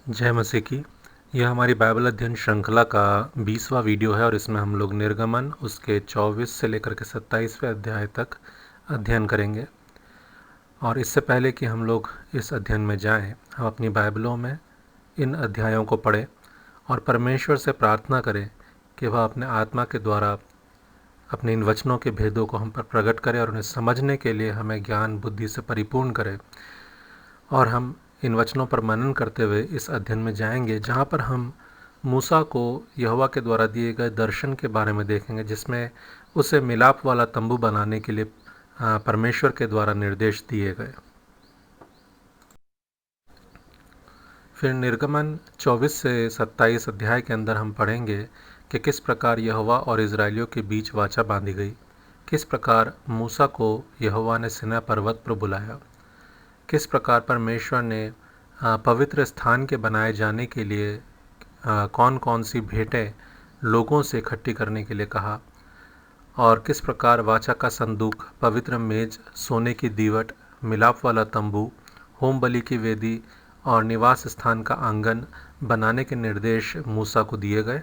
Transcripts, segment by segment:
जय मसीह की। यह हमारी बाइबल अध्ययन श्रृंखला का 20वां वीडियो है और इसमें हम लोग निर्गमन उसके 24 से लेकर के 27वें अध्याय तक अध्ययन करेंगे। और इससे पहले कि हम लोग इस अध्ययन में जाएं, हम अपनी बाइबलों में इन अध्यायों को पढ़ें और परमेश्वर से प्रार्थना करें कि वह अपने आत्मा के द्वारा अपने इन वचनों के भेदों को हम पर प्रकट करे और उन्हें समझने के लिए हमें ज्ञान बुद्धि से परिपूर्ण करे। और हम इन वचनों पर मनन करते हुए इस अध्ययन में जाएंगे, जहाँ पर हम मूसा को यहोवा के द्वारा दिए गए दर्शन के बारे में देखेंगे, जिसमें उसे मिलाप वाला तंबू बनाने के लिए परमेश्वर के द्वारा निर्देश दिए गए। फिर निर्गमन 24 से 27 अध्याय के अंदर हम पढ़ेंगे कि किस प्रकार यहोवा और इजरायलियों के बीच वाचा बांधी गई, किस प्रकार मूसा को यहोवा ने सिना पर्वत पर बुलाया, किस प्रकार परमेश्वर ने पवित्र स्थान के बनाए जाने के लिए कौन कौन सी भेंटें लोगों से इकट्ठी करने के लिए कहा, और किस प्रकार वाचा का संदूक, पवित्र मेज, सोने की दीवट, मिलाप वाला तंबू, होम बलि की वेदी और निवास स्थान का आंगन बनाने के निर्देश मूसा को दिए गए।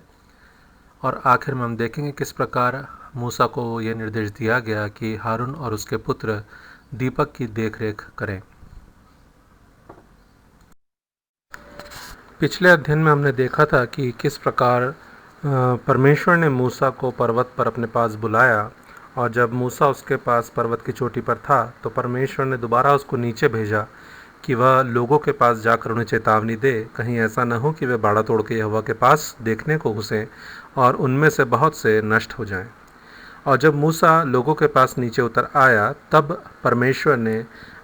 और आखिर में हम देखेंगे किस प्रकार मूसा को यह निर्देश दिया गया कि हारून और उसके पुत्र दीपक की देखरेख करें। पिछले अध्ययन में हमने देखा था कि किस प्रकार परमेश्वर ने मूसा को पर्वत पर अपने पास बुलाया, और जब मूसा उसके पास पर्वत की चोटी पर था तो परमेश्वर ने दोबारा उसको नीचे भेजा कि वह लोगों के पास जाकर उन्हें चेतावनी दे, कहीं ऐसा न हो कि वे बाड़ा तोड़ के यहोवा के पास देखने को घुसें और उनमें से बहुत से नष्ट हो जाएं। और जब मूसा लोगों के पास नीचे उतर आया, तब परमेश्वर ने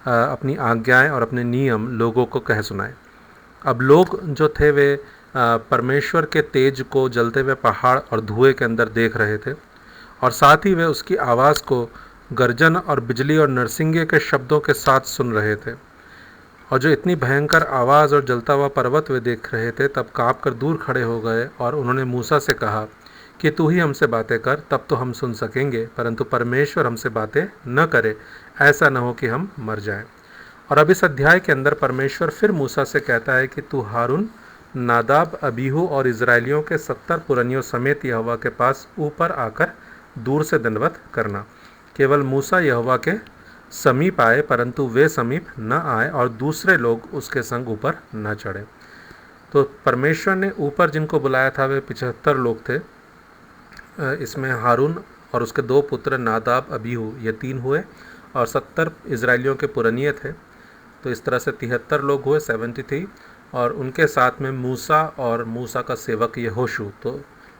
अपनी आज्ञाएं और अपने नियम लोगों को कह सुनाए। अब लोग जो थे वे परमेश्वर के तेज को जलते हुए पहाड़ और धुएं के अंदर देख रहे थे, और साथ ही वे उसकी आवाज़ को गर्जन और बिजली और नरसिंगे के शब्दों के साथ सुन रहे थे। और जो इतनी भयंकर आवाज़ और जलता हुआ पर्वत वे देख रहे थे, तब काँप कर दूर खड़े हो गए और उन्होंने मूसा से कहा कि तू ही हमसे बातें कर, तब तो हम सुन सकेंगे, परंतु परमेश्वर हमसे बातें न करे, ऐसा न हो कि हम मर जाएं। और अब इस अध्याय के अंदर परमेश्वर फिर मूसा से कहता है कि तू हारून, नादाब, अबीहू और इजरायलियों के 70 पुरनियों समेत यहोवा के पास ऊपर आकर दूर से दंडवत करना। केवल मूसा यहोवा के समीप आए, परंतु वे समीप न आए और दूसरे लोग उसके संग ऊपर न चढ़े। तो परमेश्वर ने ऊपर जिनको बुलाया था वे 75 लोग थे। इसमें हारून और उसके 2 पुत्र नादाब, अबीहू, ये 3 हुए, और 70 इजरायलियों के पुरनिये थे। तो इस तरह से 73 लोग हुए, 73, और उनके साथ में मूसा और मूसा का सेवक यहोशू, तो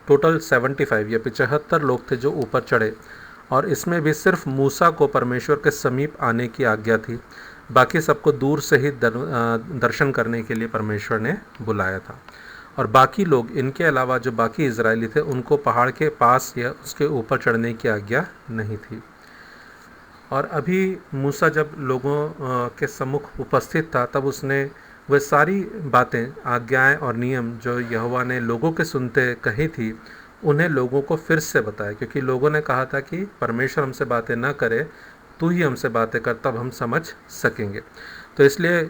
टोटल 75 या 75 लोग थे जो ऊपर चढ़े। और इसमें भी सिर्फ मूसा को परमेश्वर के समीप आने की आज्ञा थी, बाकी सबको दूर से ही दर्शन करने के लिए परमेश्वर ने बुलाया था। और बाकी लोग, इनके अलावा जो बाकी इजरायली थे, उनको पहाड़ के पास या उसके ऊपर चढ़ने की आज्ञा नहीं थी। और अभी मूसा जब लोगों के सम्मुख उपस्थित था, तब उसने वे सारी बातें, आज्ञाएं और नियम जो यहोवा ने लोगों के सुनते कही थी, उन्हें लोगों को फिर से बताया, क्योंकि लोगों ने कहा था कि परमेश्वर हमसे बातें न करे, तू ही हमसे बातें कर, तब हम समझ सकेंगे। तो इसलिए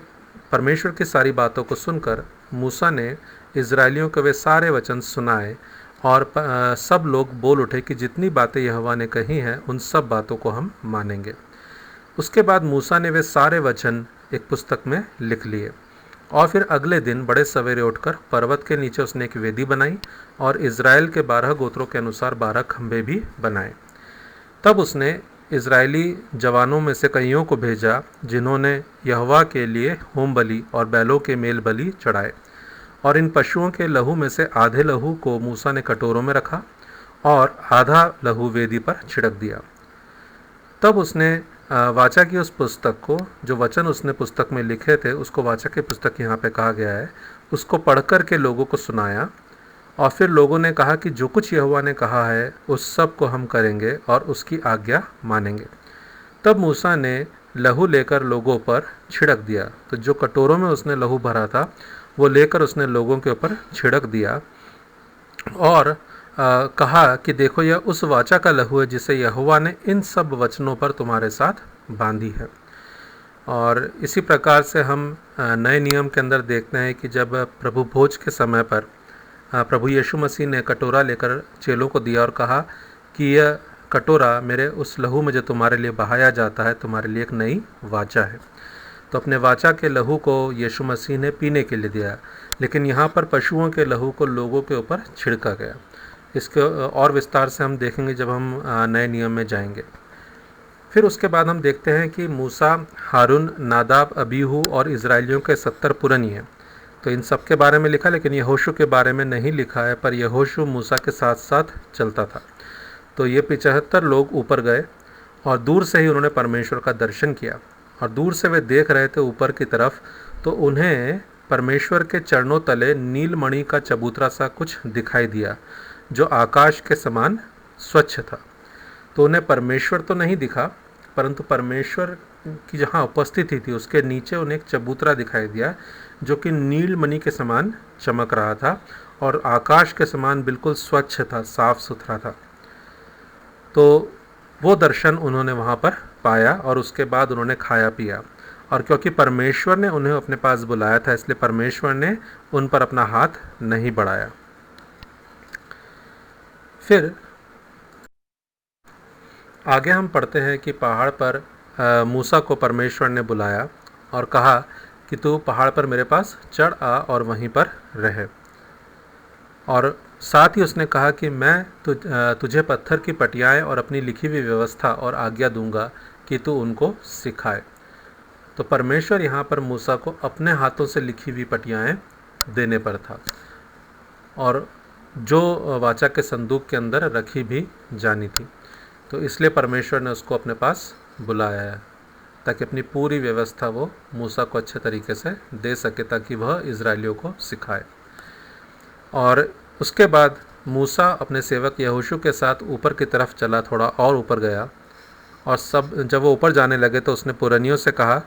परमेश्वर की सारी बातों को सुनकर मूसा ने इजरायलियों के वे सारे वचन सुनाए, और सब लोग बोल उठे कि जितनी बातें यहोवा ने कही हैं उन सब बातों को हम मानेंगे। उसके बाद मूसा ने वे सारे वचन एक पुस्तक में लिख लिए, और फिर अगले दिन बड़े सवेरे उठकर पर्वत के नीचे उसने एक वेदी बनाई और इज़राइल के 12 गोत्रों के अनुसार 12 खंभे भी बनाए। तब उसने इज़राइली जवानों में से कईयों को भेजा, जिन्होंने यहोवा के लिए होम बलि और बैलों के मेल बलि चढ़ाए। और इन पशुओं के लहू में से आधे लहू को मूसा ने कटोरों में रखा और आधा लहू वेदी पर छिड़क दिया। तब उसने वाचा की उस पुस्तक को, जो वचन उसने पुस्तक में लिखे थे, उसको वाचा की पुस्तक यहाँ पे कहा गया है, उसको पढ़कर के लोगों को सुनाया। और फिर लोगों ने कहा कि जो कुछ यहोवा ने कहा है उस सब को हम करेंगे और उसकी आज्ञा मानेंगे। तब मूसा ने लहू लेकर लोगों पर छिड़क दिया। तो जो कटोरों में उसने लहू भरा था वो लेकर उसने लोगों के ऊपर छिड़क दिया, और कहा कि देखो, यह उस वाचा का लहू है जिसे यहोवा ने इन सब वचनों पर तुम्हारे साथ बांधी है। और इसी प्रकार से हम नए नियम के अंदर देखते हैं कि जब प्रभु भोज के समय पर प्रभु यीशु मसीह ने कटोरा लेकर चेलों को दिया और कहा कि यह कटोरा मेरे उस लहू में जो तुम्हारे लिए बहाया जाता है तुम्हारे लिए एक नई वाचा है। तो अपने वाचा के लहू को यीशु मसीह ने पीने के लिए दिया, लेकिन यहाँ पर पशुओं के लहू को लोगों के ऊपर छिड़का गया। इसके और विस्तार से हम देखेंगे जब हम नए नियम में जाएंगे। फिर उसके बाद हम देखते हैं कि मूसा, हारून, नादाब, अबीहू और इज़राइलियों के 70 पुरनी हैं। तो इन सब के बारे में लिखा, लेकिन यहोशू के बारे में नहीं लिखा है, पर यहोशू मूसा के साथ साथ चलता था। तो ये 75 लोग ऊपर गए और दूर से ही उन्होंने परमेश्वर का दर्शन किया। और दूर से वे देख रहे थे ऊपर की तरफ, तो उन्हें परमेश्वर के चरणों तले नीलमणि का चबूतरा सा कुछ दिखाई दिया जो आकाश के समान स्वच्छ था। तो उन्हें परमेश्वर तो नहीं दिखा, परंतु परमेश्वर की जहाँ उपस्थिति थी उसके नीचे उन्हें एक चबूतरा दिखाई दिया जो कि नीलमणि के समान चमक रहा था और आकाश के समान बिल्कुल स्वच्छ था, साफ सुथरा था। तो वो दर्शन उन्होंने वहाँ पर पाया और उसके बाद उन्होंने खाया पिया। और क्योंकि परमेश्वर ने उन्हें अपने पास बुलाया था, इसलिए परमेश्वर ने उन पर अपना हाथ नहीं बढ़ाया। फिर आगे हम पढ़ते हैं कि पहाड़ पर मूसा को परमेश्वर ने बुलाया और कहा कि तू पहाड़ पर मेरे पास चढ़ आ और वहीं पर रहे। और साथ ही उसने कहा कि मैं तुझे पत्थर की पटियाएं और अपनी लिखी हुई व्यवस्था और आज्ञा दूंगा कि तू उनको सिखाए। तो परमेश्वर यहाँ पर मूसा को अपने हाथों से लिखी हुई पटियाएं देने पर था और जो वाचा के संदूक के अंदर रखी भी जानी थी। तो इसलिए परमेश्वर ने उसको अपने पास बुलाया है ताकि अपनी पूरी व्यवस्था वो मूसा को अच्छे तरीके से दे सके ताकि वह इजरायलियों को सिखाए। और उसके बाद मूसा अपने सेवक यहोशू के साथ ऊपर की तरफ चला, थोड़ा और ऊपर गया। और जब वो ऊपर जाने लगे तो उसने पुरनियों से कहा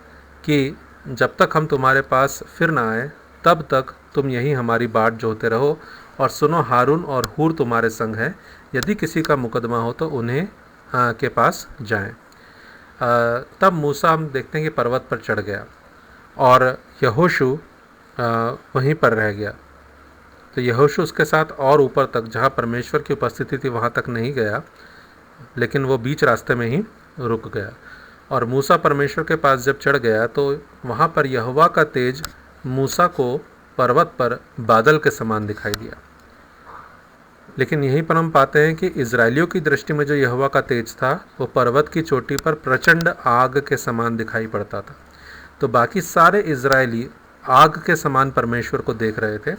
कि जब तक हम तुम्हारे पास फिर ना आए तब तक तुम यहीं हमारी बाट जोहते रहो। और सुनो, हारून और हूर तुम्हारे संग है, यदि किसी का मुकदमा हो तो उन्हें के पास जाएं। तब मूसा, हम देखते हैं कि पर्वत पर चढ़ गया और यहोशू वहीं पर रह गया। तो यहोशू उसके साथ और ऊपर तक, जहाँ परमेश्वर की उपस्थिति थी वहाँ तक नहीं गया, लेकिन वो बीच रास्ते में ही रुक गया। और मूसा परमेश्वर के पास जब चढ़ गया तो वहाँ पर यहोवा का तेज मूसा को पर्वत पर बादल के समान दिखाई दिया। लेकिन यहीं पर हम पाते हैं कि इजरायलियों की दृष्टि में जो यहोवा का तेज था वो पर्वत की चोटी पर प्रचंड आग के समान दिखाई पड़ता था। तो बाकी सारे इजरायली आग के समान परमेश्वर को देख रहे थे,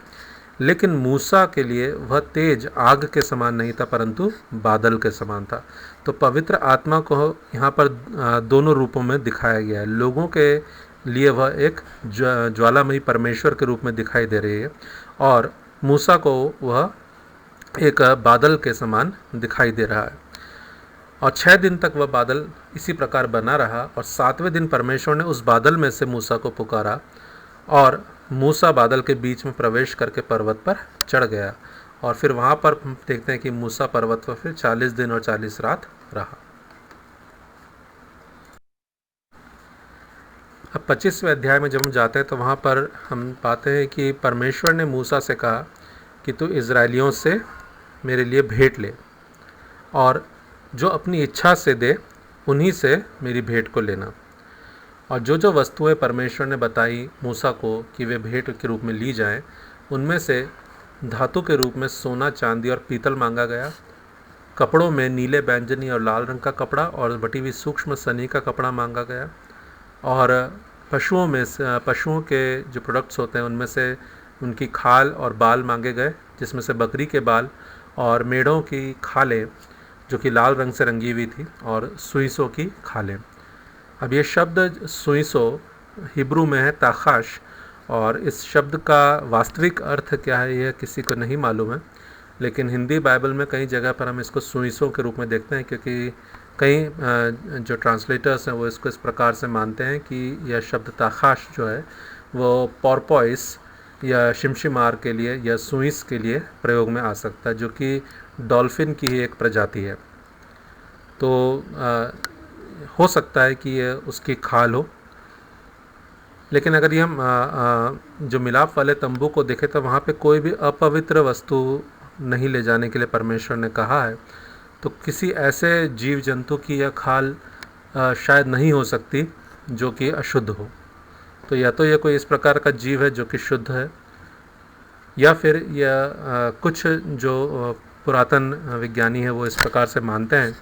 लेकिन मूसा के लिए वह तेज आग के समान नहीं था परंतु बादल के समान था। तो पवित्र आत्मा को यहाँ पर दोनों रूपों में दिखाया गया है। लोगों के लिए वह एक ज्वालामयी परमेश्वर के रूप में दिखाई दे रही है और मूसा को वह एक बादल के समान दिखाई दे रहा है। और 6 दिन तक वह बादल इसी प्रकार बना रहा और 7वें दिन परमेश्वर ने उस बादल में से मूसा को पुकारा और मूसा बादल के बीच में प्रवेश करके पर्वत पर चढ़ गया। और फिर वहाँ पर हम देखते हैं कि मूसा पर्वत पर फिर 40 दिन और 40 रात रहा। अब 25वें अध्याय में जब हम जाते हैं तो वहाँ पर हम पाते हैं कि परमेश्वर ने मूसा से कहा कि तू इजरायलियों से मेरे लिए भेंट ले और जो अपनी इच्छा से दे उन्हीं से मेरी भेंट को लेना। और जो जो वस्तुएं परमेश्वर ने बताई मूसा को कि वे भेंट के रूप में ली जाएं, उनमें से धातु के रूप में सोना, चांदी और पीतल मांगा गया। कपड़ों में नीले, बैंगनी और लाल रंग का कपड़ा और बटी हुई सूक्ष्म सनी का कपड़ा मांगा गया। और पशुओं के जो प्रोडक्ट्स होते हैं उनमें से उनकी खाल और बाल मांगे गए, जिसमें से बकरी के बाल और मेढ़ों की खालें जो कि लाल रंग से रंगी हुई थी और सुइसों की खालें। अब ये शब्द सुइसो हिब्रू में है ताखाश, और इस शब्द का वास्तविक अर्थ क्या है यह किसी को नहीं मालूम है, लेकिन हिंदी बाइबल में कई जगह पर हम इसको सुइसों के रूप में देखते हैं, क्योंकि कई जो ट्रांसलेटर्स हैं वो इसको इस प्रकार से मानते हैं कि यह शब्द ताखाश जो है वो पॉर्पोइस या शिमशिमार के लिए या सुइस के लिए प्रयोग में आ सकता है, जो कि डॉल्फिन की ही एक प्रजाति है। तो हो सकता है कि ये उसकी खाल हो। लेकिन अगर ये हम जो मिलाप वाले तंबू को देखें तो वहाँ पे कोई भी अपवित्र वस्तु नहीं ले जाने के लिए परमेश्वर ने कहा है। तो किसी ऐसे जीव जंतु की यह खाल शायद नहीं हो सकती जो कि अशुद्ध हो। तो या तो ये कोई इस प्रकार का जीव है जो कि शुद्ध है, या फिर यह कुछ जो पुरातन विज्ञानी है वो इस प्रकार से मानते हैं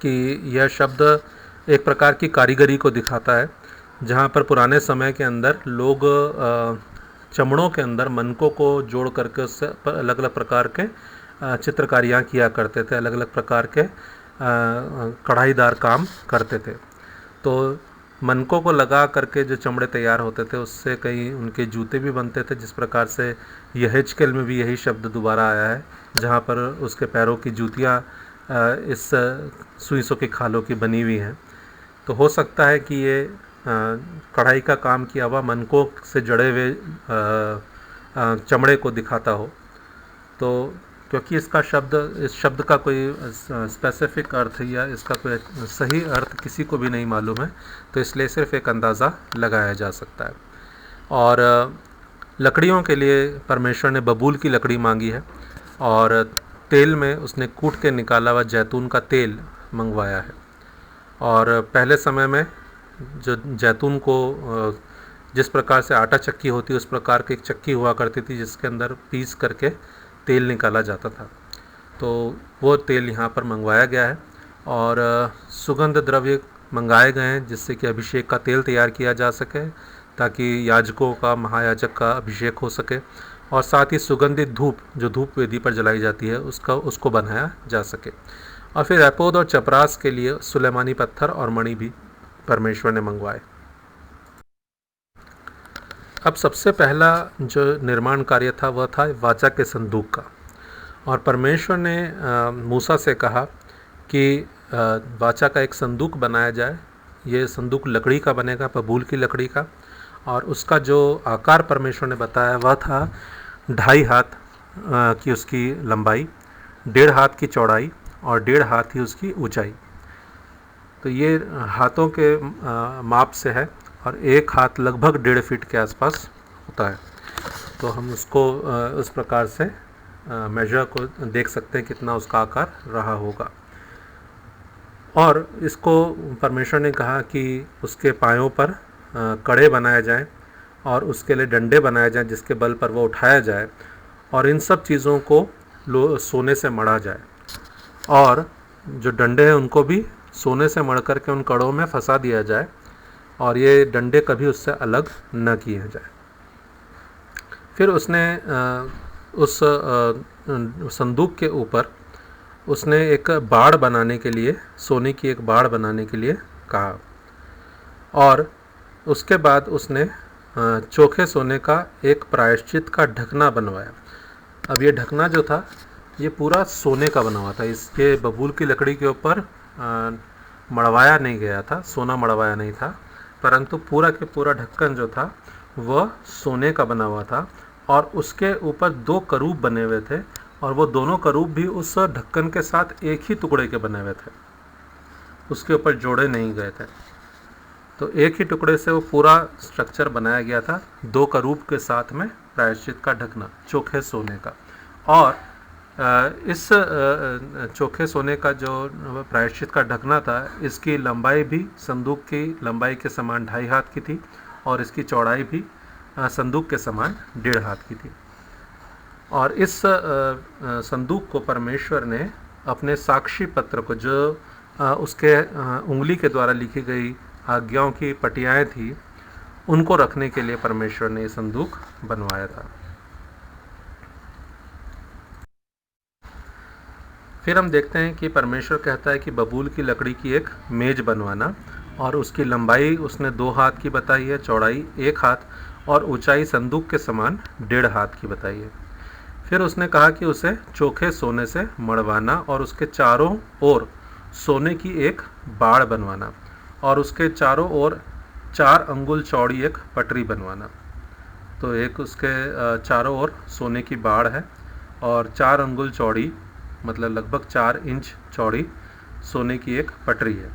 कि यह शब्द एक प्रकार की कारीगरी को दिखाता है, जहाँ पर पुराने समय के अंदर लोग चमड़ों के अंदर मनकों को जोड़ करके उससे अलग अलग प्रकार के चित्रकारियाँ किया करते थे, अलग अलग प्रकार के कढ़ाईदार काम करते थे। तो मनकों को लगा करके जो चमड़े तैयार होते थे उससे कई उनके जूते भी बनते थे, जिस प्रकार से यहेजकेल में भी यही शब्द दोबारा आया है, जहाँ पर उसके पैरों की जूतियाँ इस सुइसों की खालों की बनी हुई हैं। तो हो सकता है कि ये कढ़ाई का काम किया हुआ मनकों से जड़े हुए चमड़े को दिखाता हो। तो क्योंकि इस शब्द का कोई स्पेसिफिक अर्थ या इसका कोई सही अर्थ किसी को भी नहीं मालूम है, तो इसलिए सिर्फ एक अंदाज़ा लगाया जा सकता है। और लकड़ियों के लिए परमेश्वर ने बबूल की लकड़ी मांगी है, और तेल में उसने कूट के निकाला हुआ जैतून का तेल मंगवाया है। और पहले समय में जो जैतून को जिस प्रकार से आटा चक्की होती है उस प्रकार की एक चक्की हुआ करती थी जिसके अंदर पीस करके तेल निकाला जाता था। तो वो तेल यहाँ पर मंगवाया गया है, और सुगंध द्रव्य मंगाए गए हैं जिससे कि अभिषेक का तेल तैयार किया जा सके, ताकि याजकों का, महायाजक का अभिषेक हो सके, और साथ ही सुगंधित धूप जो धूप वेदी पर जलाई जाती है उसको बनाया जा सके। और फिर एपोद और चपरास के लिए सुलेमानी पत्थर और मणि भी परमेश्वर ने मंगवाए। अब सबसे पहला जो निर्माण कार्य था वह था वाचा के संदूक का, और परमेश्वर ने मूसा से कहा कि वाचा का एक संदूक बनाया जाए। ये संदूक लकड़ी का बनेगा, बबूल की लकड़ी का, और उसका जो आकार परमेश्वर ने बताया वह था 2.5 हाथ की उसकी लंबाई, 1.5 हाथ की चौड़ाई और 1.5 हाथ ही उसकी ऊंचाई। तो ये हाथों के माप से है, और एक हाथ लगभग 1.5 फीट के आसपास होता है। तो हम उसको उस प्रकार से मेजर को देख सकते हैं कितना उसका आकार रहा होगा। और इसको परमेश्वर ने कहा कि उसके पायों पर कड़े बनाए जाएं, और उसके लिए डंडे बनाए जाएं जिसके बल पर वो उठाया जाए, और इन सब चीज़ों को सोने से मढ़ा जाए, और जो डंडे हैं उनको भी सोने से मढ़ करके उन कड़ों में फंसा दिया जाए, और ये डंडे कभी उससे अलग न किए जाए। फिर उसने उस संदूक के ऊपर उसने एक बाड़ बनाने के लिए, सोने की एक बाड़ बनाने के लिए कहा, और उसके बाद उसने चोखे सोने का एक प्रायश्चित का ढकना बनवाया। अब ये ढकना जो था ये पूरा सोने का बना हुआ था, इसके बबूल की लकड़ी के ऊपर मड़वाया नहीं गया था, सोना मड़वाया नहीं था, परंतु पूरा के पूरा ढक्कन जो था वह सोने का बना हुआ था, और उसके ऊपर 2 करूब बने हुए थे, और वो दोनों करूब भी उस ढक्कन के साथ एक ही टुकड़े के बने हुए थे, उसके ऊपर जोड़े नहीं गए थे। तो एक ही टुकड़े से वो पूरा स्ट्रक्चर बनाया गया था, 2 करूब के साथ में प्रायश्चित का ढकना चोखे सोने का। और इस चोखे सोने का जो प्रायश्चित का ढकना था, इसकी लंबाई भी संदूक की लंबाई के समान 2.5 हाथ की थी, और इसकी चौड़ाई भी संदूक के समान 1.5 हाथ की थी। और इस संदूक को परमेश्वर ने अपने साक्षी पत्र को, जो उसके उंगली के द्वारा लिखी गई आज्ञाओं की पटियाएँ थी, उनको रखने के लिए परमेश्वर ने ये संदूक बनवाया था। फिर हम देखते हैं कि परमेश्वर कहता है कि बबूल की लकड़ी की एक मेज बनवाना, और उसकी लंबाई उसने 2 हाथ की बताई है, चौड़ाई 1 हाथ, और ऊंचाई संदूक के समान 1.5 हाथ की बताई है। फिर उसने कहा कि उसे चोखे सोने से मड़वाना, और उसके चारों ओर सोने की एक बाड़ बनवाना, और उसके चारों ओर 4 अंगुल चौड़ी एक पटरी बनवाना। तो एक उसके चारों ओर सोने की बाड़ है, और 4 अंगुल चौड़ी, मतलब लगभग 4 इंच चौड़ी सोने की एक पटरी है।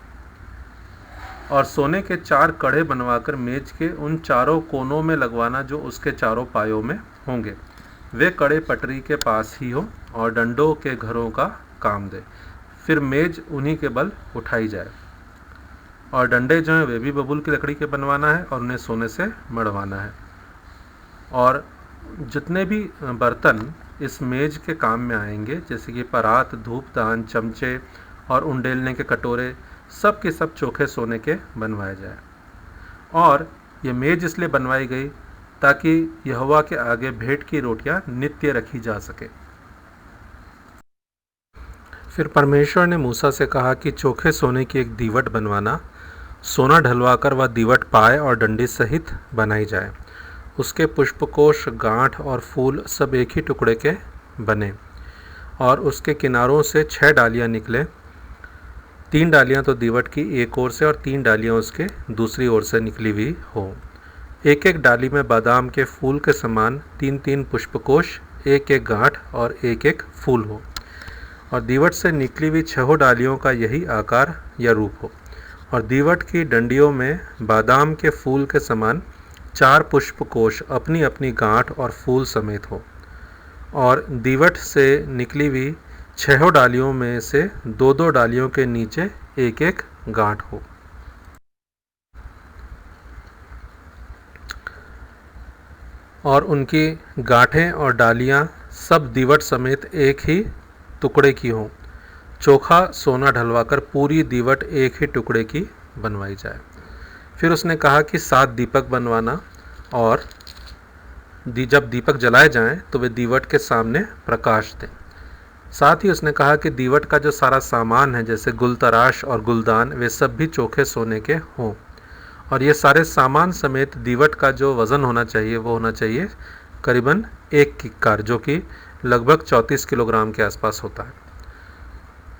और सोने के 4 कड़े बनवाकर मेज के उन चारों कोनों में लगवाना जो उसके चारों पायों में होंगे। वे कड़े पटरी के पास ही हो और डंडों के घरों का काम दे। फिर मेज उन्हीं के बल उठाई जाए। और डंडे जो हैं वे भी बबूल की लकड़ी के बनवाना है और उन्हें सोने से मढ़वाना है। और जितने भी बर्तन इस मेज के काम में आएंगे, जैसे कि परात, धूपदान, चमचे और उंडेलने के कटोरे, सब के सब चोखे सोने के बनवाए जाए। और ये मेज इसलिए बनवाई गई ताकि यहोवा के आगे भेंट की रोटियां नित्य रखी जा सके। फिर परमेश्वर ने मूसा से कहा कि चोखे सोने की एक दीवट बनवाना, सोना ढलवाकर वह दीवट पाए और डंडी सहित बनाई जाए। उसके पुष्पकोश, गांठ और फूल सब एक ही टुकड़े के बने और उसके किनारों से 6 डालियां निकले। 3 डालियां तो दीवट की एक ओर से और 3 डालियां उसके दूसरी ओर से निकली हुई हो। एक एक डाली में बादाम के फूल के समान 3-3 पुष्पकोश, एक एक गांठ और एक एक फूल हो। और दीवट से निकली हुई 6 डालियों का यही आकार या रूप हो। और दीवट की डंडियों में बादाम के फूल के समान 4 पुष्पकोश अपनी अपनी गांठ और फूल समेत हो। और दीवट से निकली हुई 6 डालियों में से 2-2 डालियों के नीचे एक एक गांठ हो। और उनकी गांठें और डालियां सब दीवट समेत एक ही टुकड़े की हों। चोखा सोना ढलवाकर पूरी दीवट एक ही टुकड़े की बनवाई जाए। फिर उसने कहा कि 7 दीपक बनवाना और जब दीपक जलाए जाएं तो वे दीवट के सामने प्रकाश दें। साथ ही उसने कहा कि दीवट का जो सारा सामान है, जैसे गुलतराश और गुलदान, वे सब भी चोखे सोने के हों। और ये सारे सामान समेत दीवट का जो वज़न होना चाहिए वो होना चाहिए करीबन 1 किक्कार, जो कि लगभग 34 किलोग्राम के आसपास होता है।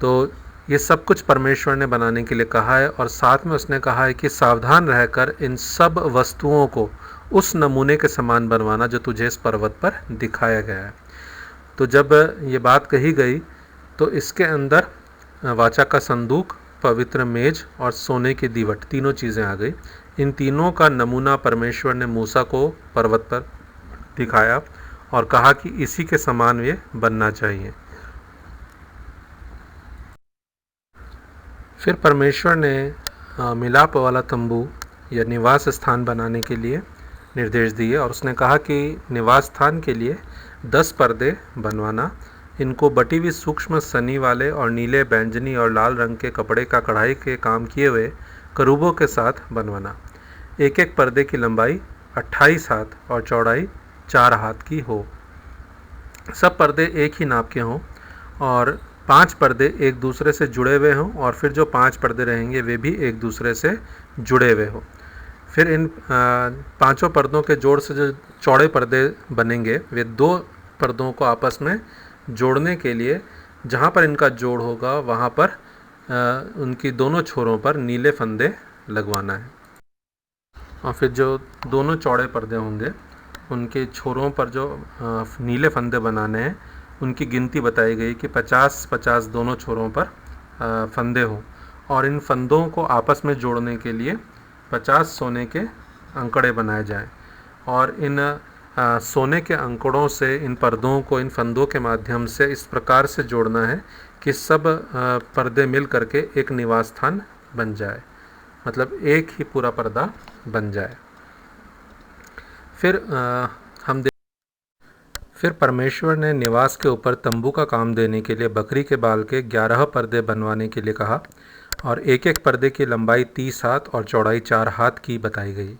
तो ये सब कुछ परमेश्वर ने बनाने के लिए कहा है। और साथ में उसने कहा है कि सावधान रहकर इन सब वस्तुओं को उस नमूने के समान बनवाना जो तुझे इस पर्वत पर दिखाया गया है। तो जब ये बात कही गई तो इसके अंदर वाचा का संदूक, पवित्र मेज और सोने की दीवट, तीनों चीज़ें आ गई। इन तीनों का नमूना परमेश्वर ने मूसा को पर्वत पर दिखाया और कहा कि इसी के समान ये बनना चाहिए। फिर परमेश्वर ने मिलाप वाला तंबू या निवास स्थान बनाने के लिए निर्देश दिए और उसने कहा कि निवास स्थान के लिए 10 पर्दे बनवाना। इनको बटी हुई सूक्ष्म सनी वाले और नीले, बैंगनी और लाल रंग के कपड़े का कढ़ाई के काम किए हुए करूबों के साथ बनवाना। एक एक पर्दे की लंबाई 28 हाथ और चौड़ाई 4 हाथ की हो। सब पर्दे एक ही नाप के हों और 5 पर्दे एक दूसरे से जुड़े हुए हों और फिर जो 5 पर्दे रहेंगे वे भी एक दूसरे से जुड़े हुए हों। फिर इन 5 पर्दों के जोड़ से जो चौड़े पर्दे बनेंगे वे 2 पर्दों को आपस में जोड़ने के लिए जहाँ पर इनका जोड़ होगा वहाँ पर उनकी दोनों छोरों पर नीले फंदे लगवाना है। और फिर जो दोनों चौड़े पर्दे होंगे उनके छोरों पर जो नीले फंदे बनाने हैं उनकी गिनती बताई गई कि 50-50 दोनों छोरों पर फंदे हों। और इन फंदों को आपस में जोड़ने के लिए 50 सोने के अंकड़े बनाए जाएं। और इन सोने के अंकड़ों से इन पर्दों को इन फंदों के माध्यम से इस प्रकार से जोड़ना है कि सब पर्दे मिल करके एक निवास स्थान बन जाए, मतलब एक ही पूरा पर्दा बन जाए। फिर परमेश्वर ने निवास के ऊपर तंबू का काम देने के लिए बकरी के बाल के 11 पर्दे बनवाने के लिए कहा और एक एक पर्दे की लंबाई 30 हाथ और चौड़ाई 4 हाथ की बताई गई।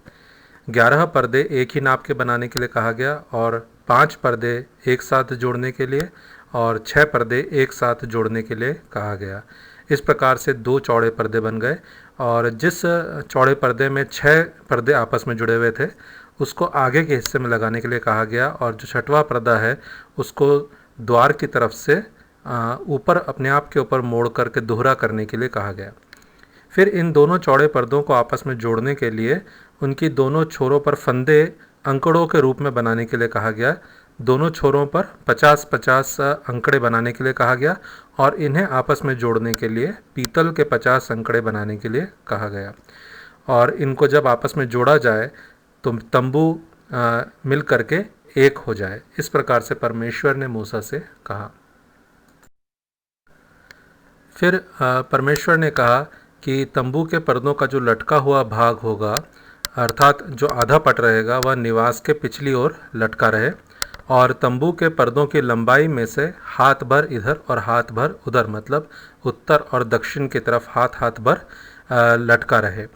11 पर्दे एक ही नाप के बनाने के लिए कहा गया और 5 पर्दे एक साथ जोड़ने के लिए और 6 पर्दे एक साथ जोड़ने के लिए कहा गया। इस प्रकार से 2 चौड़े पर्दे बन गए और जिस चौड़े पर्दे में 6 पर्दे आपस में जुड़े हुए थे उसको आगे के हिस्से में लगाने के लिए कहा गया और जो 6वां पर्दा है उसको द्वार की तरफ से ऊपर अपने आप के ऊपर मोड़ करके दोहरा करने के लिए कहा गया। फिर इन दोनों चौड़े पर्दों को आपस में जोड़ने के लिए उनकी दोनों छोरों पर फंदे अंकड़ों के रूप में बनाने के लिए कहा गया। दोनों छोरों पर 50-50 अंकड़े बनाने के लिए कहा गया और इन्हें आपस में जोड़ने के लिए पीतल के 50 अंकड़े बनाने के लिए कहा गया। और इनको जब आपस में जोड़ा जाए तो तंबू मिल करके एक हो जाए। इस प्रकार से परमेश्वर ने मूसा से कहा। फिर परमेश्वर ने कहा कि तंबू के पर्दों का जो लटका हुआ भाग होगा, अर्थात जो आधा पट रहेगा, वह निवास के पिछली ओर लटका रहे और तंबू के पर्दों की लंबाई में से हाथ भर इधर और हाथ भर उधर, मतलब उत्तर और दक्षिण की तरफ हाथ हाथ भर लटका रहे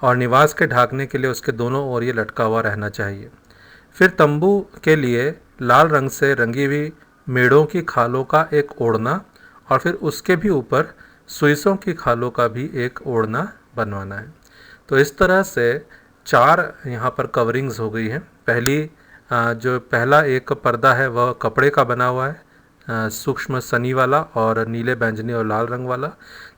और निवास के ढाकने के लिए उसके दोनों ओर ये लटका हुआ रहना चाहिए। फिर तंबू के लिए लाल रंग से रंगी हुई मेढ़ों की खालों का एक ओढ़ना और फिर उसके भी ऊपर सुइसों की खालों का भी एक ओढ़ना बनवाना है। तो इस तरह से 4 यहाँ पर कवरिंग्स हो गई हैं। जो पहला एक पर्दा है वह कपड़े का बना हुआ है, सूक्ष्म सनी वाला और नीले, बैंगनी और लाल रंग वाला,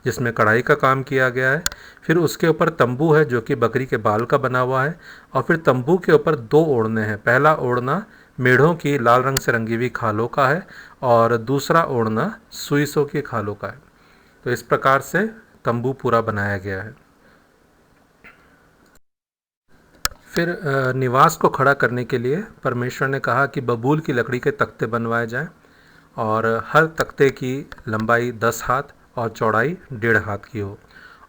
जिसमें कढ़ाई का काम किया गया है। फिर उसके ऊपर तंबू है जो कि बकरी के बाल का बना हुआ है और फिर तंबू के ऊपर 2 ओढ़ने हैं। पहला ओढ़ना मेढ़ों की लाल रंग से रंगी हुई खालों का है और दूसरा ओढ़ना सुइसों की खालों का है। तो इस प्रकार से तंबू पूरा बनाया गया है। फिर निवास को खड़ा करने के लिए परमेश्वर ने कहा कि बबूल की लकड़ी के तख्ते बनवाए जाएं और हर तख्ते की लंबाई 10 हाथ और चौड़ाई 1.5 हाथ की हो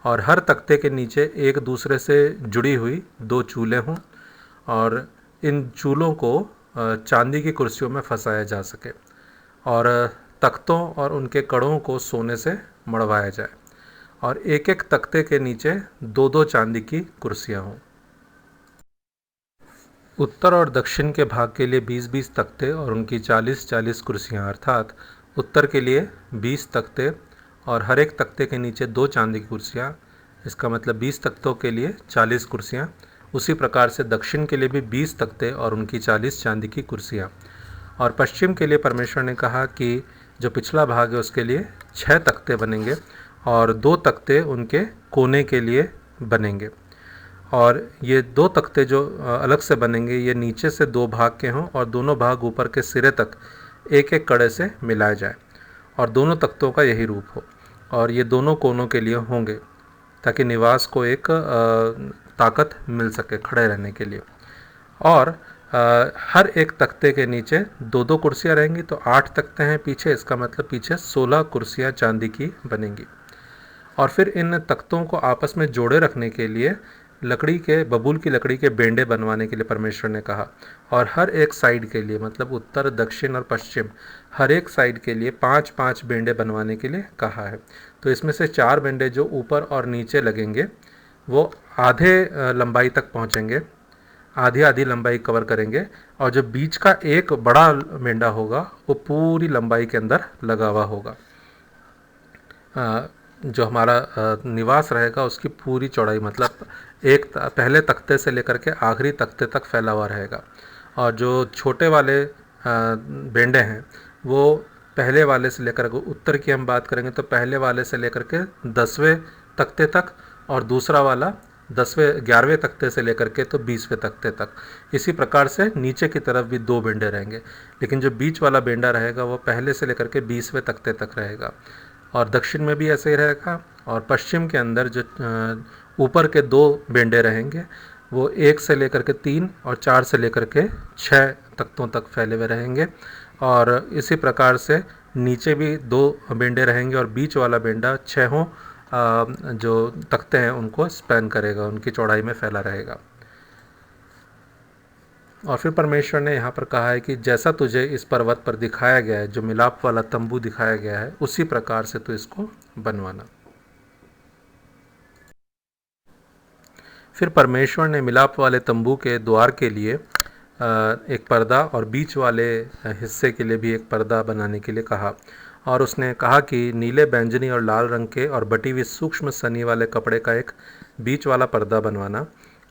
और हर तख्ते के नीचे एक दूसरे से जुड़ी हुई 2 चूल्हे हों और इन चूल्हों को चांदी की कुर्सियों में फंसाया जा सके और तख्तों और उनके कड़ों को सोने से मढ़वाया जाए और एक एक तख्ते के नीचे 2-2 चांदी की कुर्सियां हों। उत्तर और दक्षिण के भाग के लिए 20-20 तख्ते और उनकी 40-40 कुर्सियां, अर्थात उत्तर के लिए 20 तख्ते और हर एक तख्ते के नीचे 2 चांदी की कुर्सियां, इसका मतलब 20 तख्तों के लिए 40 कुर्सियां। उसी प्रकार से दक्षिण के लिए भी 20 तख्ते और उनकी 40 चांदी की कुर्सियां। और पश्चिम के लिए परमेश्वर ने कहा कि जो पिछला भाग है उसके लिए 6 तख्ते बनेंगे और 2 तख्ते उनके कोने के लिए बनेंगे और ये 2 तख्ते जो अलग से बनेंगे ये नीचे से 2 भाग के हों और दोनों भाग ऊपर के सिरे तक एक एक कड़े से मिलाए जाए और दोनों तख्तों का यही रूप हो और ये दोनों कोनों के लिए होंगे ताकि निवास को एक ताकत मिल सके खड़े रहने के लिए। और हर एक तख्ते के नीचे 2-2 कुर्सियाँ रहेंगी तो 8 तख्ते हैं पीछे, इसका मतलब पीछे 16 कुर्सियाँ चांदी की बनेंगी। और फिर इन तख्तों को आपस में जोड़े रखने के लिए बबूल की लकड़ी के बेंडे बनवाने के लिए परमेश्वर ने कहा और हर एक साइड के लिए, मतलब उत्तर, दक्षिण और पश्चिम, हर एक साइड के लिए 5-5 बेंडे बनवाने के लिए कहा है। तो इसमें से 4 बेंडे जो ऊपर और नीचे लगेंगे वो आधे लंबाई तक पहुँचेंगे, आधी आधी लंबाई कवर करेंगे और जो बीच का एक बड़ा बेंडा होगा वो पूरी लंबाई के अंदर लगा हुआ होगा। जो हमारा निवास रहेगा उसकी पूरी चौड़ाई, मतलब पहले तख्ते से लेकर के आखिरी तख्ते तक फैला हुआ रहेगा और जो छोटे वाले बेंडे हैं वो पहले वाले से लेकर के, उत्तर की हम बात करेंगे तो पहले वाले से लेकर के 10वें तख्ते तक और दूसरा वाला 11वें तख्ते से लेकर के तो 20वें तख्ते तक। इसी प्रकार से नीचे की तरफ भी 2 बेंडे रहेंगे, लेकिन जो बीच वाला बेंडा रहेगा वो पहले से लेकर के 20वें तख्ते तक रहेगा और दक्षिण में भी ऐसे ही रहेगा। और पश्चिम के अंदर जो ऊपर के 2 बेंडे रहेंगे वो 1 से लेकर के 3 और 4 से लेकर के 6 तख्तों तक फैले हुए रहेंगे और इसी प्रकार से नीचे भी 2 बेंडे रहेंगे और बीच वाला बेंडा 6 जो तख्ते हैं उनको स्पैन करेगा, उनकी चौड़ाई में फैला रहेगा। और फिर परमेश्वर ने यहाँ पर कहा है कि जैसा तुझे इस पर्वत पर दिखाया गया है, जो मिलाप वाला तंबू दिखाया गया है, उसी प्रकार से तू इसको बनवाना। फिर परमेश्वर ने मिलाप वाले तंबू के द्वार के लिए एक पर्दा और बीच वाले हिस्से के लिए भी एक पर्दा बनाने के लिए कहा और उसने कहा कि नीले, बैंगनी और लाल रंग के और बटी हुई सूक्ष्म सनी वाले कपड़े का एक बीच वाला पर्दा बनवाना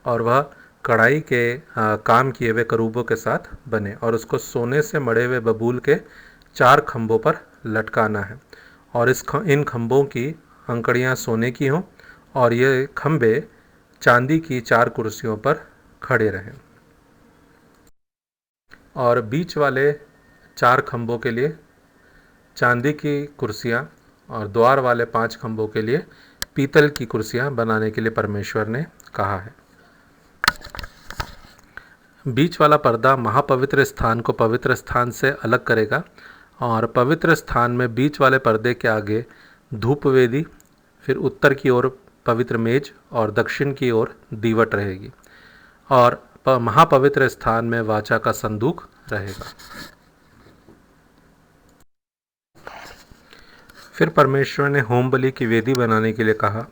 और वह कढ़ाई के काम किए हुए करूबों के साथ बने और उसको सोने से मढ़े हुए बबूल के 4 खंभों पर लटकाना है और इन खंभों की अंकड़ियाँ सोने की हों और ये खंभे चांदी की 4 कुर्सियों पर खड़े रहें और बीच वाले 4 खंभों के लिए चांदी की कुर्सियाँ और द्वार वाले 5 खंभों के लिए पीतल की कुर्सियाँ बनाने के लिए परमेश्वर ने कहा है। बीच वाला पर्दा महापवित्र स्थान को पवित्र स्थान से अलग करेगा और पवित्र स्थान में बीच वाले पर्दे के आगे धूप वेदी, फिर उत्तर की ओर पवित्र मेज और दक्षिण की ओर दीवट रहेगी और महापवित्र स्थान में वाचा का संदूक रहेगा। फिर परमेश्वर ने होम बलि की वेदी बनाने के लिए कहा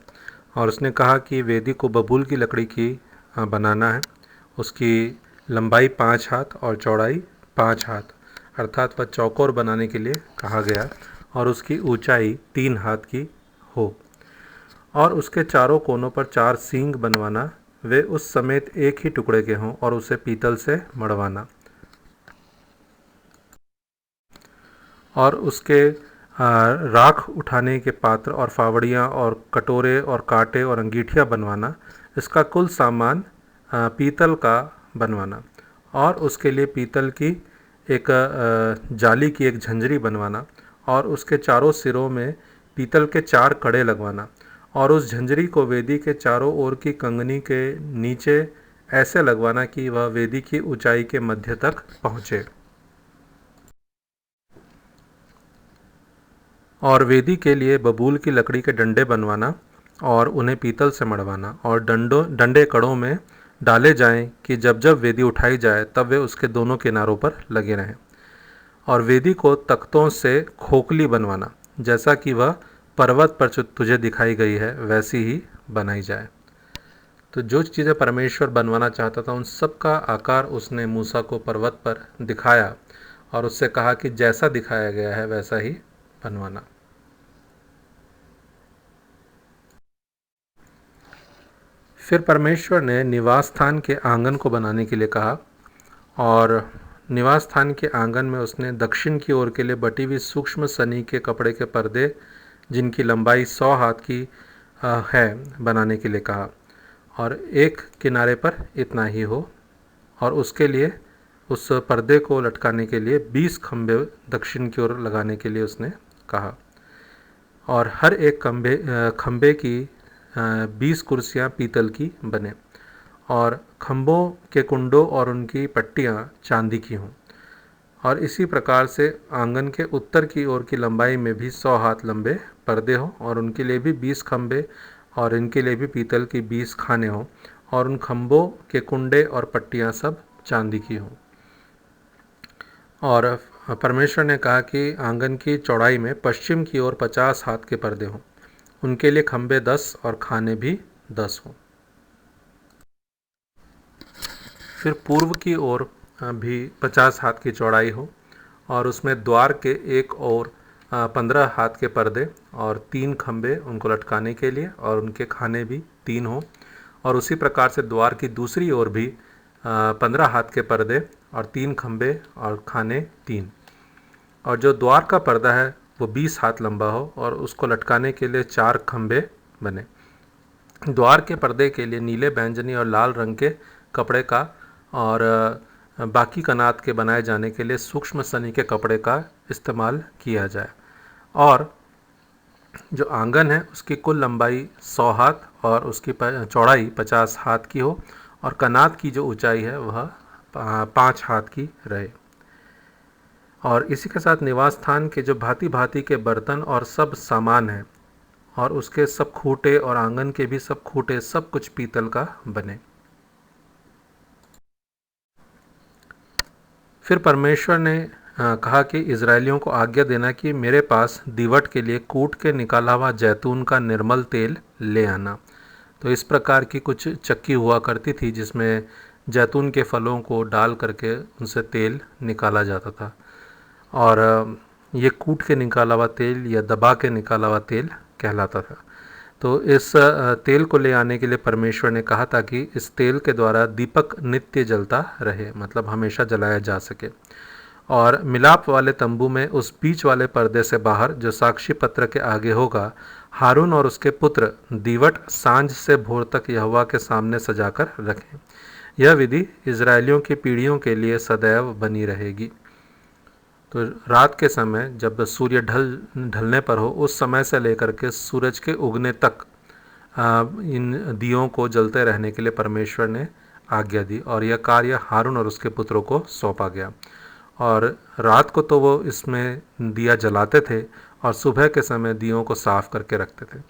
और उसने कहा कि वेदी को बबूल की लकड़ी की बनाना है। उसकी लंबाई 5 हाथ और चौड़ाई 5 हाथ अर्थात वह चौकोर बनाने के लिए कहा गया और उसकी ऊंचाई 3 हाथ की हो और उसके चारों कोनों पर 4 सींग बनवाना, वे उस समेत एक ही टुकड़े के हों और उसे पीतल से मढ़वाना और उसके राख उठाने के पात्र और फावड़ियाँ और कटोरे और कांटे और अंगीठियाँ बनवाना, इसका कुल सामान पीतल का बनवाना और उसके लिए पीतल की एक जाली की एक झंझरी बनवाना और उसके चारों सिरों में पीतल के 4 कड़े लगवाना और उस झंझरी को वेदी के चारों ओर की कंगनी के नीचे ऐसे लगवाना कि वह वेदी की ऊंचाई के मध्य तक पहुँचे और वेदी के लिए बबूल की लकड़ी के डंडे बनवाना और उन्हें पीतल से मढ़वाना और डंडे कड़ों में डाले जाएं कि जब जब वेदी उठाई जाए तब वे उसके दोनों किनारों पर लगे रहें और वेदी को तख्तों से खोखली बनवाना, जैसा कि वह पर्वत पर तुझे दिखाई गई है वैसी ही बनाई जाए। तो जो चीज़ें परमेश्वर बनवाना चाहता था उन सब का आकार उसने मूसा को पर्वत पर दिखाया और उससे कहा कि जैसा दिखाया गया है वैसा ही बनवाना। फिर परमेश्वर ने निवास स्थान के आंगन को बनाने के लिए कहा और निवास स्थान के आंगन में उसने दक्षिण की ओर के लिए बटी हुई सूक्ष्म सनी के कपड़े के पर्दे, जिनकी लंबाई 100 हाथ की है, बनाने के लिए कहा और एक किनारे पर इतना ही हो और उसके लिए उस पर्दे को लटकाने के लिए 20 खंभे दक्षिण की ओर लगाने के लिए उसने कहा और हर एक खंभे की 20 कुर्सियाँ पीतल की बने और खंभों के कुंडों और उनकी पट्टियाँ चांदी की हों और इसी प्रकार से आंगन के उत्तर की ओर की लंबाई में भी 100 हाथ लंबे पर्दे हों और उनके लिए भी 20 खंभे और इनके लिए भी पीतल की 20 खाने हों और उन खंभों के कुंडे और पट्टियाँ सब चांदी की हों। और परमेश्वर ने कहा कि आंगन की चौड़ाई में पश्चिम की ओर 50 हाथ के पर्दे हों, उनके लिए खंभे 10 और खाने भी 10 हों। फिर पूर्व की ओर भी 50 हाथ की चौड़ाई हो और उसमें द्वार के एक और 15 हाथ के पर्दे और 3 खंभे उनको लटकाने के लिए और उनके खाने भी 3 हों और उसी प्रकार से द्वार की दूसरी ओर भी 15 हाथ के पर्दे और 3 खंभे और खाने 3 और जो द्वार का पर्दा है वो 20 हाथ लंबा हो और उसको लटकाने के लिए 4 खंभे बने। द्वार के पर्दे के लिए नीले, बैंगनी और लाल रंग के कपड़े का और बाकी कनात के बनाए जाने के लिए सूक्ष्म सनी के कपड़े का इस्तेमाल किया जाए और जो आंगन है उसकी कुल लंबाई 100 हाथ और उसकी चौड़ाई 50 हाथ की हो और कनात की जो ऊंचाई है वह 5 हाथ की रहे। और इसी के साथ निवास स्थान के जो भांति भांति के बर्तन और सब सामान हैं और उसके सब खूंटे और आंगन के भी सब खूंटे सब कुछ पीतल का बने। फिर परमेश्वर ने कहा कि इज़राइलियों को आज्ञा देना कि मेरे पास दीवट के लिए कूट के निकाला हुआ जैतून का निर्मल तेल ले आना। तो इस प्रकार की कुछ चक्की हुआ करती थी जिसमें जैतून के फलों को डाल करके उनसे तेल निकाला जाता था और ये कूट के निकाला हुआ तेल या दबा के निकाला हुआ तेल कहलाता था। तो इस तेल को ले आने के लिए परमेश्वर ने कहा था कि इस तेल के द्वारा दीपक नित्य जलता रहे, मतलब हमेशा जलाया जा सके। और मिलाप वाले तंबू में उस बीच वाले पर्दे से बाहर जो साक्षी पत्र के आगे होगा, हारून और उसके पुत्र दीवट सांझ से भोर तक यहोवा के सामने सजाकर रखें। यह विधि इजरायलियों की पीढ़ियों के लिए सदैव बनी रहेगी। तो रात के समय जब सूर्य ढलने पर हो, उस समय से लेकर के सूरज के उगने तक इन दियों को जलते रहने के लिए परमेश्वर ने आज्ञा दी और यह कार्य हारून और उसके पुत्रों को सौंपा गया। और रात को तो वो इसमें दिया जलाते थे और सुबह के समय दियों को साफ करके रखते थे।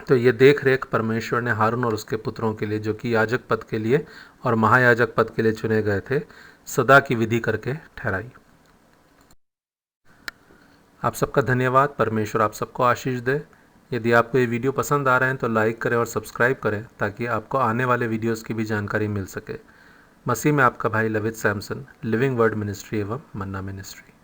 तो ये देख रेख परमेश्वर ने हारून और उसके पुत्रों के लिए, जो कि याजक पद के लिए और महायाजक पद के लिए चुने गए थे, सदा की विधि करके ठहराई। आप सबका धन्यवाद। परमेश्वर आप सबको आशीष दे। यदि आपको ये वीडियो पसंद आ रहे हैं तो लाइक करें और सब्सक्राइब करें ताकि आपको आने वाले वीडियोस की भी जानकारी मिल सके। मसीह में आपका भाई लवित सैमसन, लिविंग वर्ड मिनिस्ट्री एवं मन्ना मिनिस्ट्री।